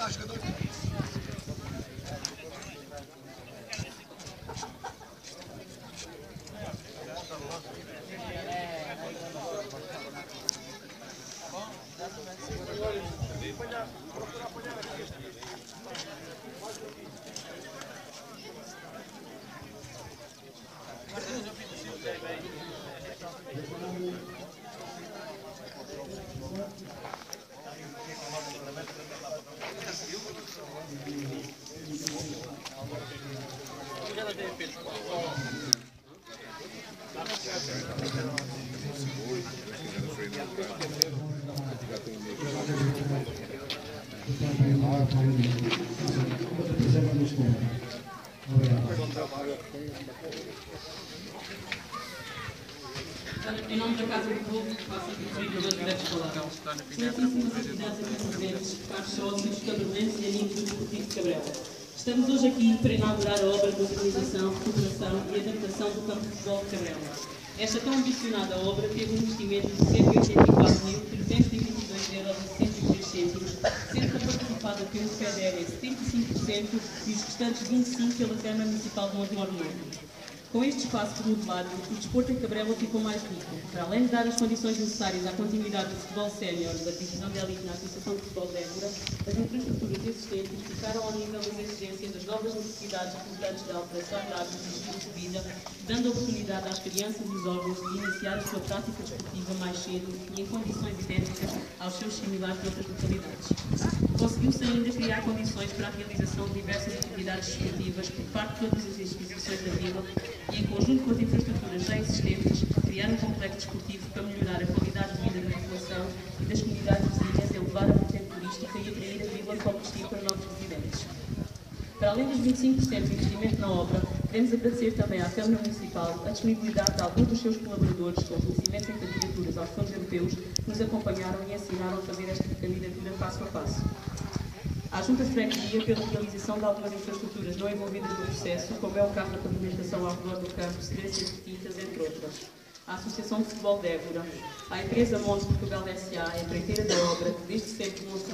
está jogador. Em nome da Casa do Povo, faço a pedir os direitos falar. Excelentíssimas autoridades aqui presentes, caros sócios, cabrelenses e amigos do Desportivo de Cabrela. Estamos hoje aqui para inaugurar a obra de modernização, recuperação e adaptação do campo de futebol de Cabrela. Esta tão ambicionada obra teve um investimento de 184.322,63€, sendo participada pelo FEDER 75% e os restantes 25% pela Câmara Municipal de Montemor. Com este espaço remodelado, o desporto em Cabrela ficou mais rico. Para além de dar as condições necessárias à continuidade do futebol sénior da divisão de elite na Associação de Futebol de Évora, as infraestruturas existentes ficaram ao nível das exigências das novas necessidades resultantes da alteração de hábitos e estilo de vida, dando oportunidade às crianças e jovens de iniciar a sua prática desportiva mais cedo e em condições idênticas aos seus similares de outras localidades. Conseguiu-se ainda criar condições para a realização de diversas atividades desportivas por parte de todas as instituições da vila e, em conjunto com as infraestruturas já existentes, criar um complexo desportivo para melhorar a qualidade de vida da população e das comunidades vizinhas, elevar a vertente turística e atrair a vila como destino para novos residentes. Para além dos 25% de investimento na obra, queremos agradecer também à Câmara Municipal a disponibilidade de alguns dos seus colaboradores com conhecimentos em candidaturas aos fundos europeus que nos acompanharam e ensinaram a fazer esta candidatura passo a passo. À Junta de Freguesia pela realização de algumas infraestruturas não envolvidas no processo, como é o caso da pavimentação ao redor do campo, cedências de tintas, entre outras. À Associação de Futebol de Évora, à empresa Monte Portugal S.A., a empreiteira da obra, que desde sempre demonstrou